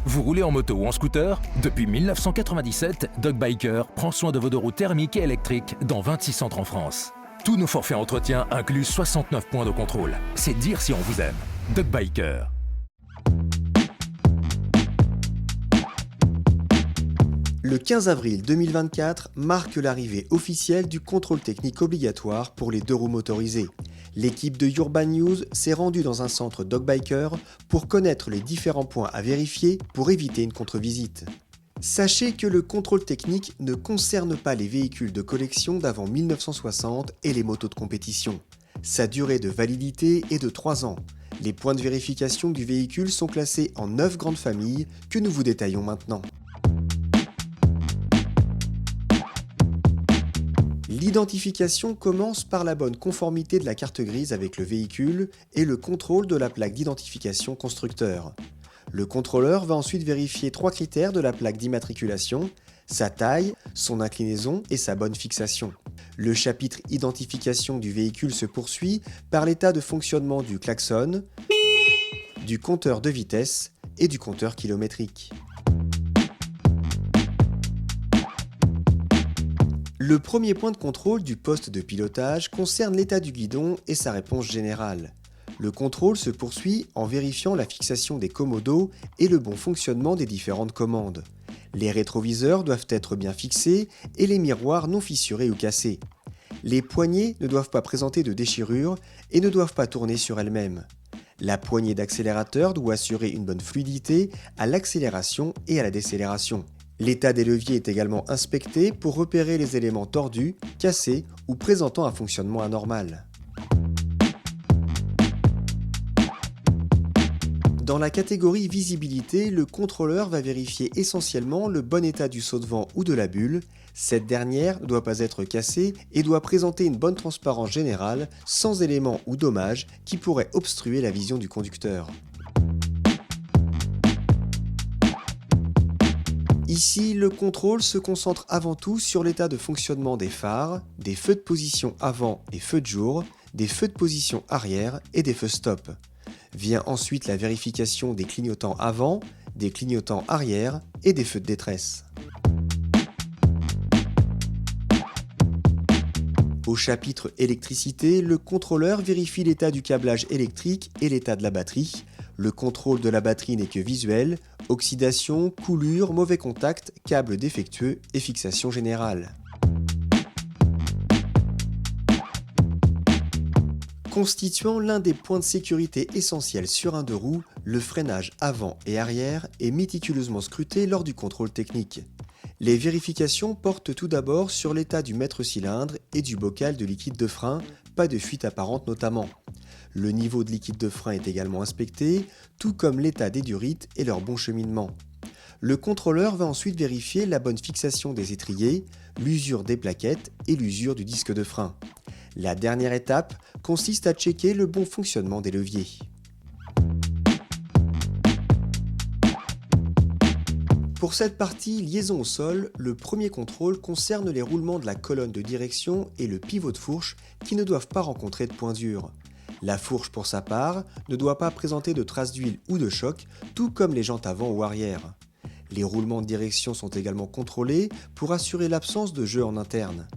Vous roulez en moto ou en scooter? Depuis 1997, DocBiker prend soin de vos deux roues thermiques et électriques dans 26 centres en France. Tous nos forfaits entretien incluent 69 points de contrôle. C'est dire si on vous aime. DocBiker. Le 15 avril 2024 marque l'arrivée officielle du contrôle technique obligatoire pour les deux roues motorisées. L'équipe de Urban News s'est rendue dans un centre DocBiker pour connaître les différents points à vérifier pour éviter une contre-visite. Sachez que le contrôle technique ne concerne pas les véhicules de collection d'avant 1960 et les motos de compétition. Sa durée de validité est de 3 ans. Les points de vérification du véhicule sont classés en 9 grandes familles que nous vous détaillons maintenant. L'identification commence par la bonne conformité de la carte grise avec le véhicule et le contrôle de la plaque d'identification constructeur. Le contrôleur va ensuite vérifier 3 critères de la plaque d'immatriculation: sa taille, son inclinaison et sa bonne fixation. Le chapitre identification du véhicule se poursuit par l'état de fonctionnement du klaxon, du compteur de vitesse et du compteur kilométrique. Le premier point de contrôle du poste de pilotage concerne l'état du guidon et sa réponse générale. Le contrôle se poursuit en vérifiant la fixation des commodos et le bon fonctionnement des différentes commandes. Les rétroviseurs doivent être bien fixés et les miroirs non fissurés ou cassés. Les poignées ne doivent pas présenter de déchirures et ne doivent pas tourner sur elles-mêmes. La poignée d'accélérateur doit assurer une bonne fluidité à l'accélération et à la décélération. L'état des leviers est également inspecté pour repérer les éléments tordus, cassés ou présentant un fonctionnement anormal. Dans la catégorie visibilité, le contrôleur va vérifier essentiellement le bon état du saut-de-vent ou de la bulle. Cette dernière ne doit pas être cassée et doit présenter une bonne transparence générale sans éléments ou dommages qui pourraient obstruer la vision du conducteur. Ici, le contrôle se concentre avant tout sur l'état de fonctionnement des phares, des feux de position avant et feux de jour, des feux de position arrière et des feux stop. Vient ensuite la vérification des clignotants avant, des clignotants arrière et des feux de détresse. Au chapitre électricité, le contrôleur vérifie l'état du câblage électrique et l'état de la batterie. Le contrôle de la batterie n'est que visuel: oxydation, coulure, mauvais contact, câble défectueux et fixation générale. Constituant l'un des points de sécurité essentiels sur un deux roues, le freinage avant et arrière est méticuleusement scruté lors du contrôle technique. Les vérifications portent tout d'abord sur l'état du maître-cylindre et du bocal de liquide de frein, pas de fuite apparente notamment. Le niveau de liquide de frein est également inspecté, tout comme l'état des durites et leur bon cheminement. Le contrôleur va ensuite vérifier la bonne fixation des étriers, l'usure des plaquettes et l'usure du disque de frein. La dernière étape consiste à checker le bon fonctionnement des leviers. Pour cette partie liaison au sol, le premier contrôle concerne les roulements de la colonne de direction et le pivot de fourche qui ne doivent pas rencontrer de points durs. La fourche, pour sa part, ne doit pas présenter de traces d'huile ou de choc, tout comme les jantes avant ou arrière. Les roulements de direction sont également contrôlés pour assurer l'absence de jeu en interne.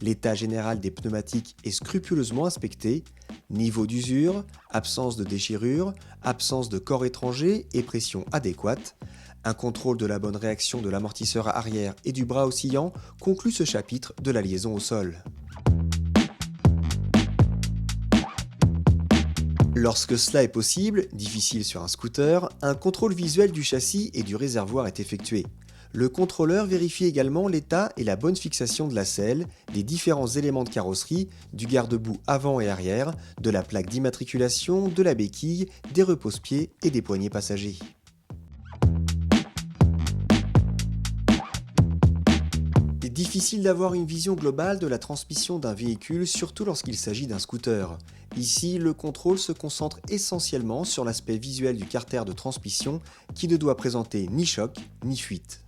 L'état général des pneumatiques est scrupuleusement inspecté: niveau d'usure, absence de déchirure, absence de corps étranger et pression adéquate. Un contrôle de la bonne réaction de l'amortisseur arrière et du bras oscillant conclut ce chapitre de la liaison au sol. Lorsque cela est possible, difficile sur un scooter, un contrôle visuel du châssis et du réservoir est effectué. Le contrôleur vérifie également l'état et la bonne fixation de la selle, des différents éléments de carrosserie, du garde-boue avant et arrière, de la plaque d'immatriculation, de la béquille, des repose-pieds et des poignées passagers. Difficile d'avoir une vision globale de la transmission d'un véhicule, surtout lorsqu'il s'agit d'un scooter. Ici, le contrôle se concentre essentiellement sur l'aspect visuel du carter de transmission qui ne doit présenter ni choc ni fuite.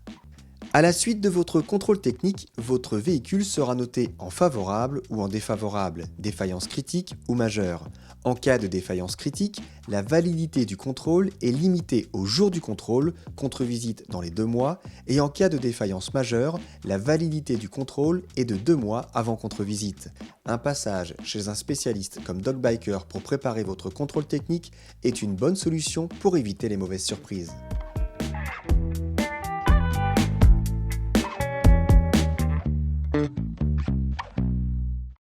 À la suite de votre contrôle technique, votre véhicule sera noté en favorable ou en défavorable, défaillance critique ou majeure. En cas de défaillance critique, la validité du contrôle est limitée au jour du contrôle, contre visite dans les 2 mois, et en cas de défaillance majeure, la validité du contrôle est de 2 mois avant contre-visite. Un passage chez un spécialiste comme DocBiker pour préparer votre contrôle technique est une bonne solution pour éviter les mauvaises surprises.